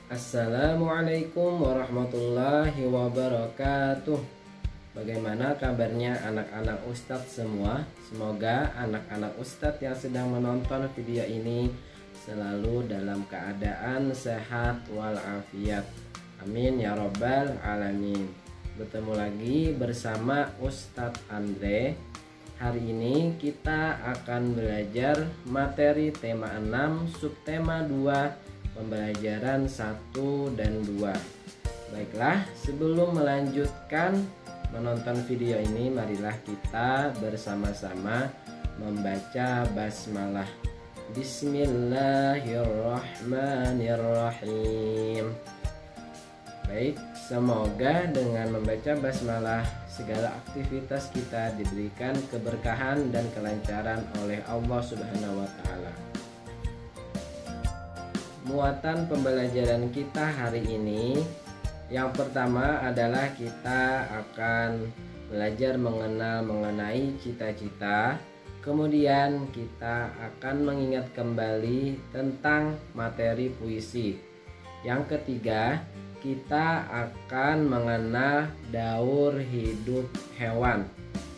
Assalamualaikum warahmatullahi wabarakatuh. Bagaimana kabarnya anak-anak Ustadz semua? Semoga anak-anak Ustadz yang sedang menonton video ini selalu dalam keadaan sehat walafiat. Amin ya robbal alamin. Bertemu lagi bersama Ustadz Andre. Hari ini kita akan belajar materi tema 6, subtema 2, pembelajaran 1 dan 2. Baiklah, sebelum melanjutkan menonton video ini, marilah kita bersama-sama membaca basmalah. Bismillahirrahmanirrahim. Baik, semoga dengan membaca basmalah segala aktivitas kita diberikan keberkahan dan kelancaran oleh Allah Subhanahu wa taala. Muatan pembelajaran kita hari ini, yang pertama adalah kita akan belajar mengenai cita-cita. Kemudian kita akan mengingat kembali tentang materi puisi. Yang ketiga, kita akan mengenal daur hidup hewan.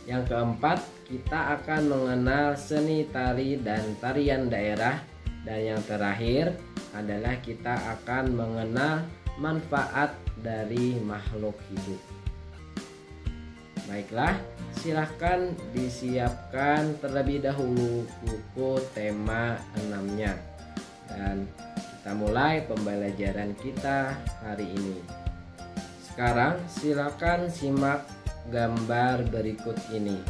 Yang keempat, kita akan mengenal seni tari dan tarian daerah. Dan yang terakhir adalah kita akan mengenal manfaat dari makhluk hidup. Baiklah, silahkan disiapkan terlebih dahulu buku tema 6-nya. Dan kita mulai pembelajaran kita hari ini. Sekarang silakan simak gambar berikut ini.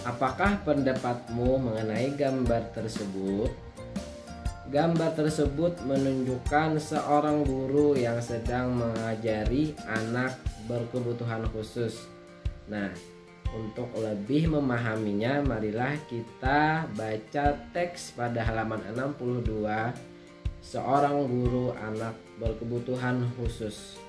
Apakah pendapatmu mengenai gambar tersebut? Gambar tersebut menunjukkan seorang guru yang sedang mengajari anak berkebutuhan khusus. Nah, untuk lebih memahaminya, marilah kita baca teks pada halaman 62, seorang guru anak berkebutuhan khusus.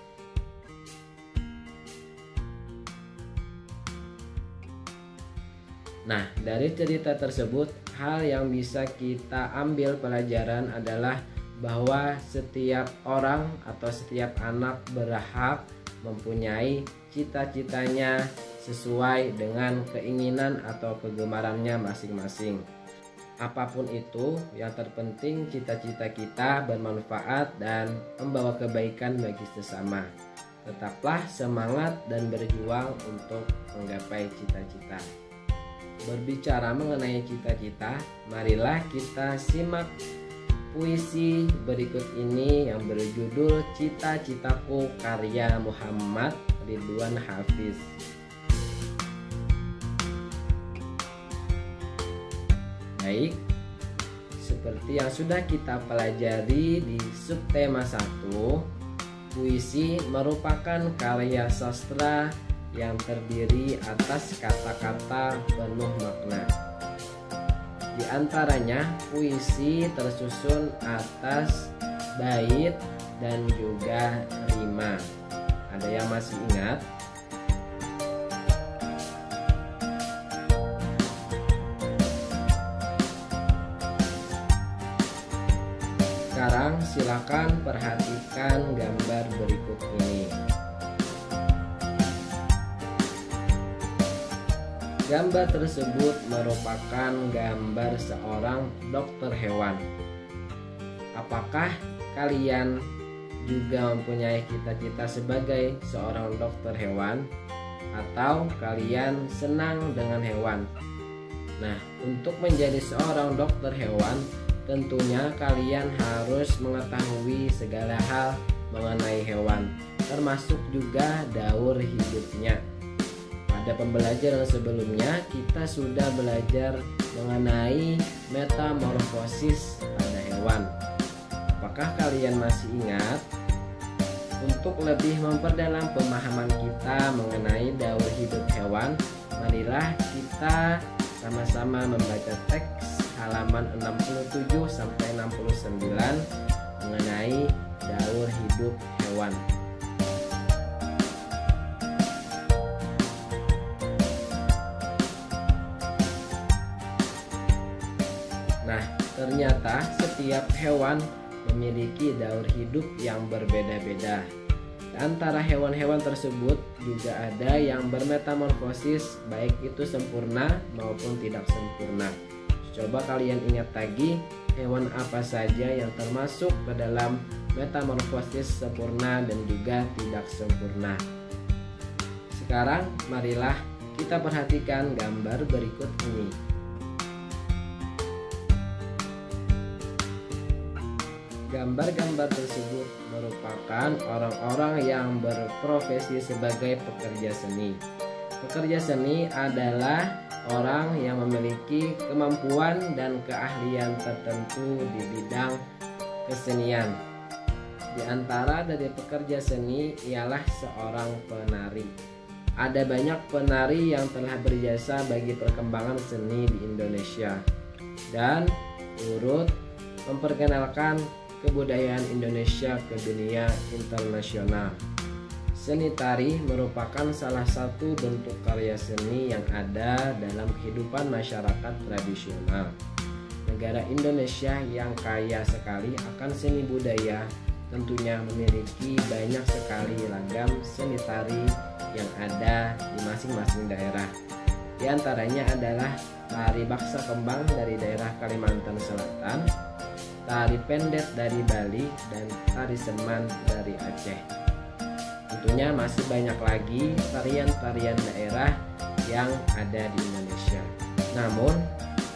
Nah, dari cerita tersebut, hal yang bisa kita ambil pelajaran adalah bahwa setiap orang atau setiap anak berhak mempunyai cita-citanya sesuai dengan keinginan atau kegemarannya masing-masing. Apapun itu, yang terpenting cita-cita kita bermanfaat dan membawa kebaikan bagi sesama. Tetaplah semangat dan berjuang untuk menggapai cita-cita. Berbicara mengenai cita-cita, marilah kita simak puisi berikut ini yang berjudul Cita-Citaku karya Muhammad Ridwan Hafiz. Baik, seperti yang sudah kita pelajari di subtema 1, puisi merupakan karya sastra yang terdiri atas kata-kata penuh makna. Di antaranya, puisi tersusun atas bait dan juga rima. Ada yang masih ingat? Sekarang silakan perhatikan gambar berikut ini. Gambar tersebut merupakan gambar seorang dokter hewan. Apakah kalian juga mempunyai cita-cita sebagai seorang dokter hewan? Atau kalian senang dengan hewan? Nah, untuk menjadi seorang dokter hewan, tentunya kalian harus mengetahui segala hal mengenai hewan, termasuk juga daur hidupnya. Pada pembelajaran sebelumnya, kita sudah belajar mengenai metamorfosis pada hewan. Apakah kalian masih ingat? Untuk lebih memperdalam pemahaman kita mengenai daur hidup hewan, marilah kita sama-sama membaca teks halaman 67 sampai 69 mengenai daur hidup hewan. Ternyata setiap hewan memiliki daur hidup yang berbeda-beda. Antara hewan-hewan tersebut juga ada yang bermetamorfosis, baik itu sempurna maupun tidak sempurna. Coba kalian ingat lagi, hewan apa saja yang termasuk ke dalam metamorfosis sempurna dan juga tidak sempurna. Sekarang marilah kita perhatikan gambar berikut ini. Gambar-gambar tersebut merupakan orang-orang yang berprofesi sebagai pekerja seni. Pekerja seni adalah orang yang memiliki kemampuan dan keahlian tertentu di bidang kesenian. Di antara dari pekerja seni ialah seorang penari. Ada banyak penari yang telah berjasa bagi perkembangan seni di Indonesia dan turut memperkenalkan kebudayaan Indonesia ke dunia internasional. Seni tari merupakan salah satu bentuk karya seni yang ada dalam kehidupan masyarakat tradisional. Negara Indonesia yang kaya sekali akan seni budaya tentunya memiliki banyak sekali ragam seni tari yang ada di masing-masing daerah. Di antaranya adalah tari baksa kembang dari daerah Kalimantan Selatan, tari pendet dari Bali, dan tari seman dari Aceh. Tentunya masih banyak lagi tarian-tarian daerah yang ada di Indonesia. Namun,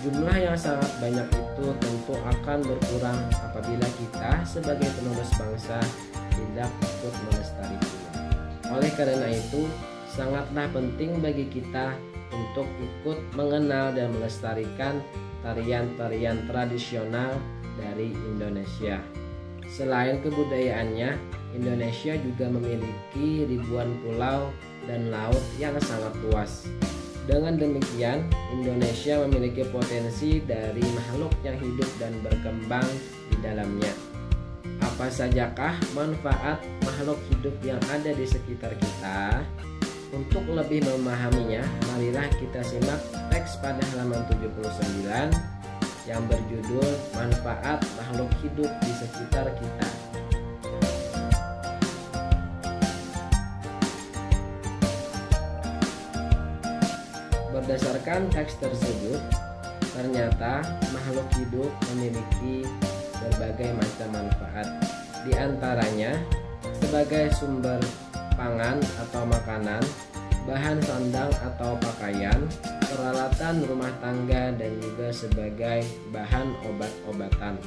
jumlah yang sangat banyak itu tentu akan berkurang apabila kita sebagai penerus bangsa tidak ikut melestarikannya. Oleh karena itu, sangatlah penting bagi kita untuk ikut mengenal dan melestarikan tarian-tarian tradisional dari Indonesia. Selain kebudayaannya, Indonesia juga memiliki ribuan pulau dan laut yang sangat luas. Dengan demikian, Indonesia memiliki potensi dari makhluk yang hidup dan berkembang di dalamnya. Apa sajakah manfaat makhluk hidup yang ada di sekitar kita? Untuk lebih memahaminya, marilah kita simak teks pada halaman 79 yang berjudul Manfaat Makhluk Hidup di Sekitar Kita. Berdasarkan teks tersebut, ternyata makhluk hidup memiliki berbagai macam manfaat. Di antaranya sebagai sumber pangan atau makanan, bahan sandang atau pakaian, peralatan rumah tangga, dan juga sebagai bahan obat-obatan.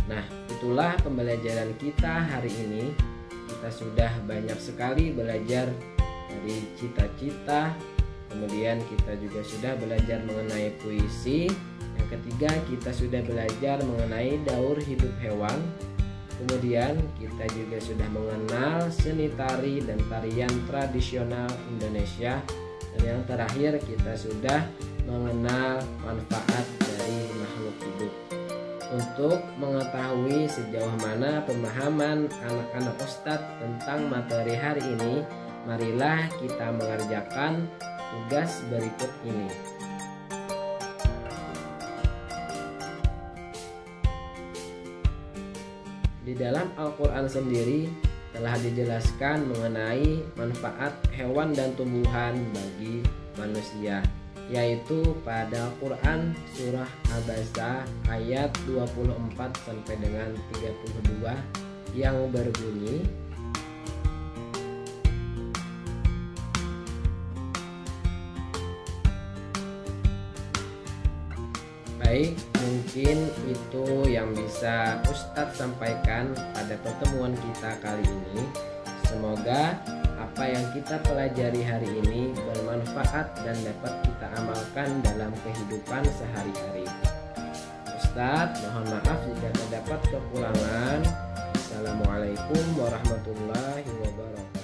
Nah, itulah pembelajaran kita hari ini. Kita sudah banyak sekali belajar dari cita-cita, kemudian kita juga sudah belajar mengenai puisi. Yang ketiga, kita sudah belajar mengenai daur hidup hewan. Kemudian kita juga sudah mengenal seni tari dan tarian tradisional Indonesia. Dan yang terakhir, kita sudah mengenal manfaat dari makhluk hidup. Untuk mengetahui sejauh mana pemahaman anak-anak Ustadz tentang materi hari ini, marilah kita mengerjakan tugas berikut ini. Di dalam Al-Quran sendiri telah dijelaskan mengenai manfaat hewan dan tumbuhan bagi manusia, yaitu pada Quran surah Abasa ayat 24 sampai dengan 32 yang berbunyi, baik, mungkin itu yang bisa Ustadz sampaikan pada pertemuan kita kali ini. Semoga apa yang kita pelajari hari ini bermanfaat dan dapat kita amalkan dalam kehidupan sehari-hari. Ustadz mohon maaf jika terdapat kekurangan. Assalamualaikum warahmatullahi wabarakatuh.